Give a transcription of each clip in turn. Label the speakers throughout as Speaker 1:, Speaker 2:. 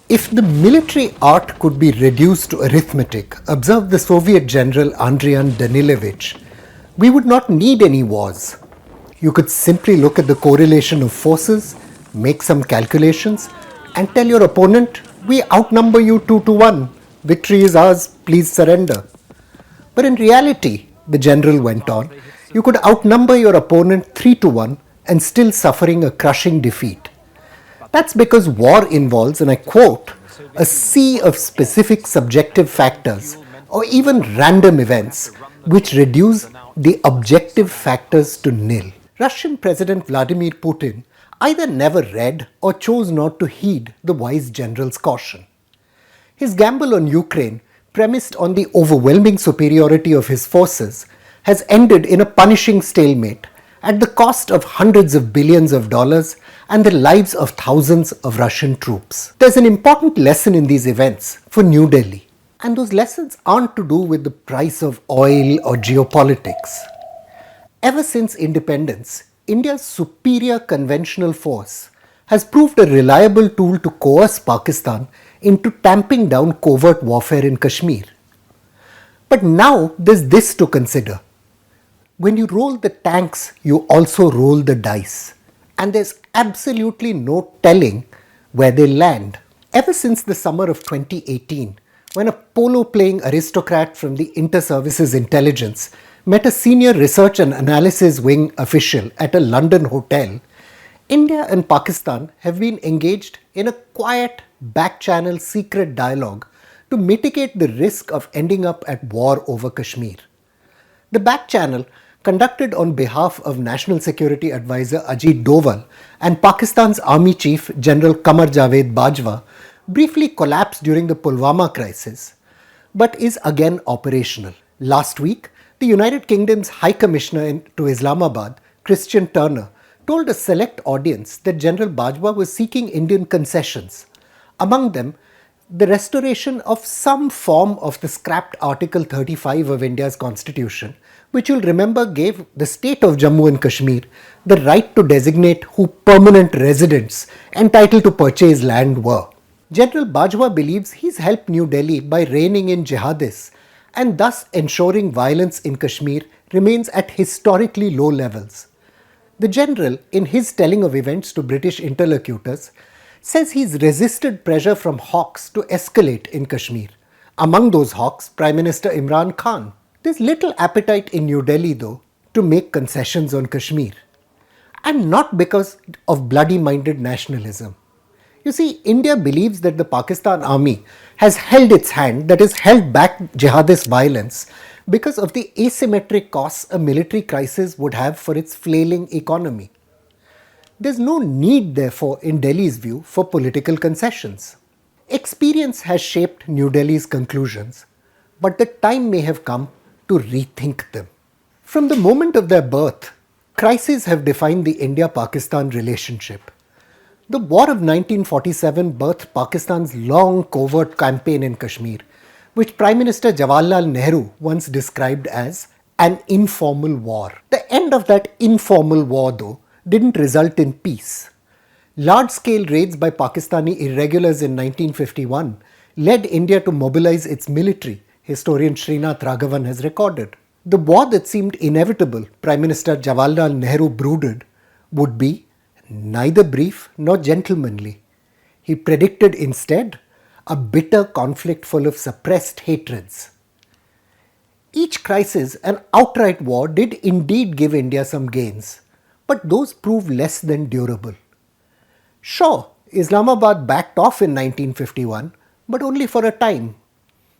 Speaker 1: If the military art could be reduced to arithmetic, observed the Soviet general Andrian Danilevich, we would not need any wars. You could simply look at the correlation of forces, make some calculations, and tell your opponent, we outnumber you 2 to 1. Victory is ours, please surrender. But in reality, the general went on, you could outnumber your opponent 3 to 1 and still suffering a crushing defeat. That's because war involves, and I quote, a sea of specific subjective factors or even random events which reduce the objective factors to nil. Russian President Vladimir Putin either never read or chose not to heed the wise general's caution. His gamble on Ukraine, premised on the overwhelming superiority of his forces, has ended in a punishing stalemate at the cost of hundreds of billions of dollars and the lives of thousands of Russian troops. There's an important lesson in these events for New Delhi, and those lessons aren't to do with the price of oil or geopolitics. Ever since independence, India's superior conventional force has proved a reliable tool to coerce Pakistan into tamping down covert warfare in Kashmir. But now there's this to consider. When you roll the tanks, you also roll the dice. And there's absolutely no telling where they land. Ever since the summer of 2018, when a polo-playing aristocrat from the Inter-Services Intelligence met a senior research and analysis wing official at a London hotel, India and Pakistan have been engaged in a quiet, back-channel secret dialogue to mitigate the risk of ending up at war over Kashmir. The back-channel, conducted on behalf of National Security Advisor Ajit Doval and Pakistan's Army Chief General Qamar Javed Bajwa, briefly collapsed during the Pulwama crisis, but is again operational. Last week, the United Kingdom's High Commissioner to Islamabad, Christian Turner, told a select audience that General Bajwa was seeking Indian concessions, among them the restoration of some form of the scrapped Article 35 of India's constitution, which you'll remember gave the state of Jammu and Kashmir the right to designate who permanent residents entitled to purchase land were. General Bajwa believes he's helped New Delhi by reining in jihadists and thus ensuring violence in Kashmir remains at historically low levels. The general, in his telling of events to British interlocutors, says he's resisted pressure from hawks to escalate in Kashmir. Among those hawks, Prime Minister Imran Khan. There's little appetite in New Delhi, though, to make concessions on Kashmir. And not because of bloody-minded nationalism. You see, India believes that the Pakistan army has held its hand, that is, held back jihadist violence, because of the asymmetric costs a military crisis would have for its flailing economy. There's no need, therefore, in Delhi's view, for political concessions. Experience has shaped New Delhi's conclusions, but the time may have come to rethink them. From the moment of their birth, crises have defined the India-Pakistan relationship. The War of 1947 birthed Pakistan's long covert campaign in Kashmir, which Prime Minister Jawaharlal Nehru once described as an informal war. The end of that informal war, though, didn't result in peace. Large-scale raids by Pakistani irregulars in 1951 led India to mobilize its military, historian Srinath Raghavan has recorded. The war that seemed inevitable, Prime Minister Jawaharlal Nehru brooded, would be neither brief nor gentlemanly. He predicted instead a bitter conflict full of suppressed hatreds. Each crisis, an outright war, did indeed give India some gains, but those proved less than durable. Sure, Islamabad backed off in 1951, but only for a time.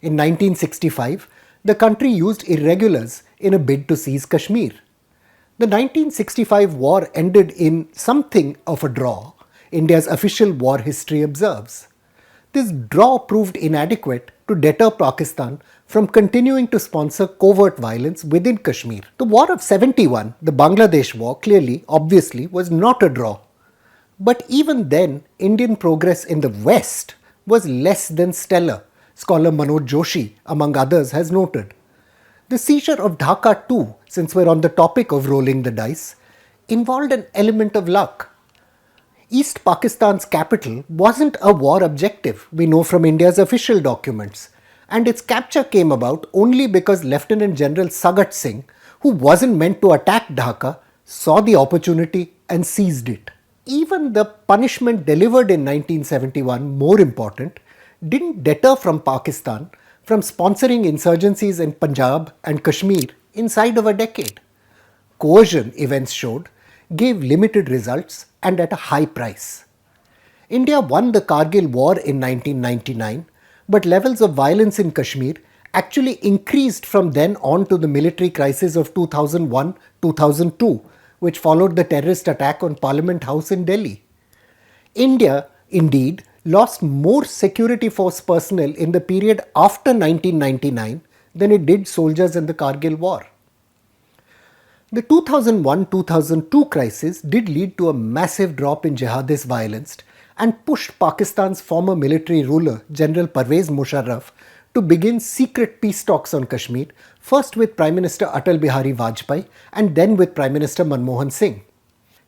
Speaker 1: In 1965, the country used irregulars in a bid to seize Kashmir. The 1965 war ended in something of a draw, India's official war history observes. This draw proved inadequate to deter Pakistan from continuing to sponsor covert violence within Kashmir. The War of 71, the Bangladesh War, clearly, obviously, was not a draw. But even then, Indian progress in the West was less than stellar, scholar Manoj Joshi, among others, has noted. The seizure of Dhaka too, since we're on the topic of rolling the dice, involved an element of luck. East Pakistan's capital wasn't a war objective, we know from India's official documents, and its capture came about only because Lieutenant General Sagat Singh, who wasn't meant to attack Dhaka, saw the opportunity and seized it. Even the punishment delivered in 1971, more important, didn't deter from Pakistan from sponsoring insurgencies in Punjab and Kashmir inside of a decade. Coercion, events showed, gave limited results and at a high price. India won the Kargil War in 1999, but levels of violence in Kashmir actually increased from then on to the military crisis of 2001-2002, which followed the terrorist attack on Parliament House in Delhi. India, indeed, lost more security force personnel in the period after 1999 than it did soldiers in the Kargil War. The 2001-2002 crisis did lead to a massive drop in jihadist violence and pushed Pakistan's former military ruler, General Pervez Musharraf, to begin secret peace talks on Kashmir, first with Prime Minister Atal Bihari Vajpayee and then with Prime Minister Manmohan Singh.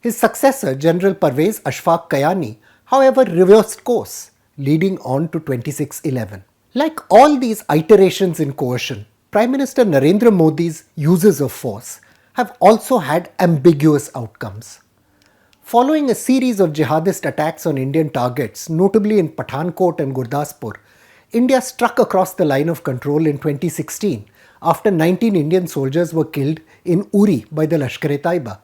Speaker 1: His successor, General Pervez Ashfaq Kayani, however, reversed course, leading on to 2611. Like all these iterations in coercion, Prime Minister Narendra Modi's uses of force have also had ambiguous outcomes. Following a series of jihadist attacks on Indian targets, notably in Pathankot and Gurdaspur, India struck across the line of control in 2016 after 19 Indian soldiers were killed in Uri by the Lashkar-e-Taiba.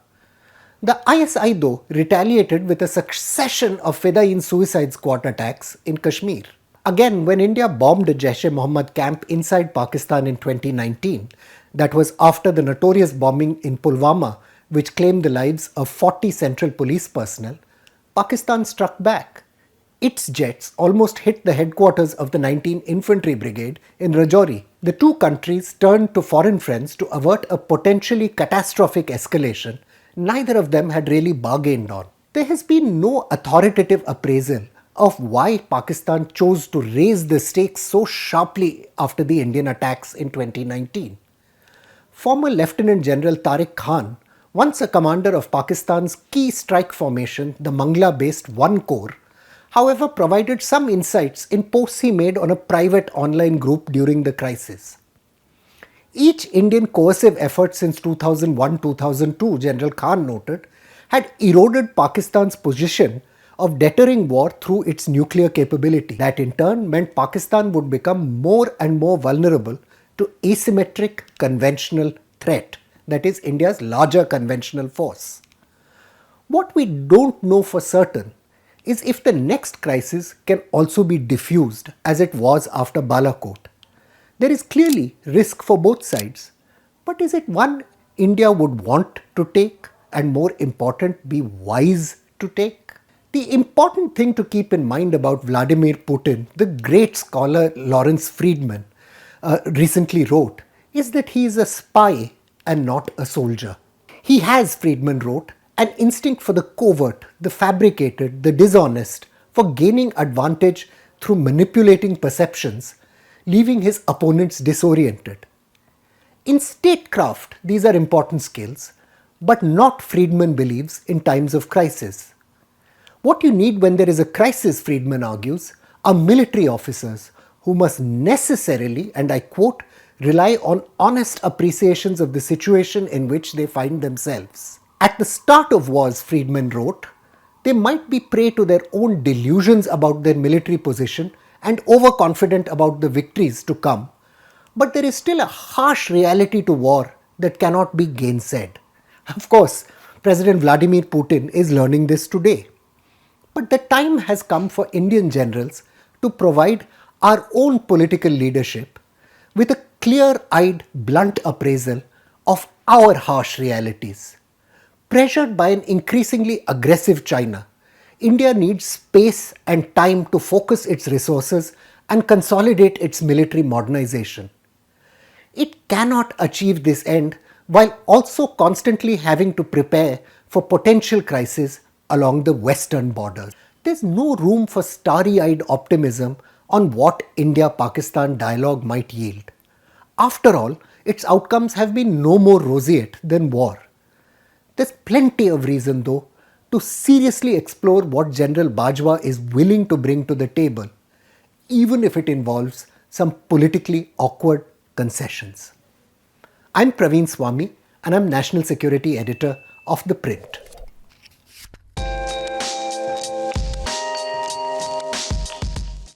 Speaker 1: The ISI though retaliated with a succession of Fedayeen suicide squad attacks in Kashmir. Again, when India bombed a Jaish-e-Mohammed camp inside Pakistan in 2019, that was after the notorious bombing in Pulwama, which claimed the lives of 40 Central Police personnel, Pakistan struck back. Its jets almost hit the headquarters of the 19th Infantry Brigade in Rajouri. The two countries turned to foreign friends to avert a potentially catastrophic escalation neither of them had really bargained on. There has been no authoritative appraisal of why Pakistan chose to raise the stakes so sharply after the Indian attacks in 2019. Former Lieutenant General Tariq Khan, once a commander of Pakistan's key strike formation, the Mangla-based 1 Corps, however provided some insights in posts he made on a private online group during the crisis. Each Indian coercive effort since 2001-2002, General Khan noted, had eroded Pakistan's position of deterring war through its nuclear capability. That in turn meant Pakistan would become more and more vulnerable to asymmetric conventional threat, that is India's larger conventional force. What we don't know for certain is if the next crisis can also be diffused as it was after Balakot. There is clearly risk for both sides, but is it one India would want to take and, more important, be wise to take? The important thing to keep in mind about Vladimir Putin, the great scholar Lawrence Friedman recently wrote, is that he is a spy and not a soldier. He has, Friedman wrote, an instinct for the covert, the fabricated, the dishonest, for gaining advantage through manipulating perceptions, leaving his opponents disoriented. In statecraft, these are important skills, but not, Friedman believes, in times of crisis. What you need when there is a crisis, Friedman argues, are military officers who must necessarily, and I quote, rely on honest appreciations of the situation in which they find themselves. At the start of wars, Friedman wrote, they might be prey to their own delusions about their military position and overconfident about the victories to come, but there is still a harsh reality to war that cannot be gainsaid. Of course, President Vladimir Putin is learning this today. But the time has come for Indian generals to provide our own political leadership with a clear-eyed, blunt appraisal of our harsh realities. Pressured by an increasingly aggressive China, India needs space and time to focus its resources and consolidate its military modernization. It cannot achieve this end while also constantly having to prepare for potential crises along the western borders. There's no room for starry-eyed optimism on what India-Pakistan dialogue might yield. After all, its outcomes have been no more roseate than war. There's plenty of reason, though, to seriously explore what General Bajwa is willing to bring to the table, even if it involves some politically awkward concessions. I'm Praveen Swami, and I'm National Security Editor of ThePrint.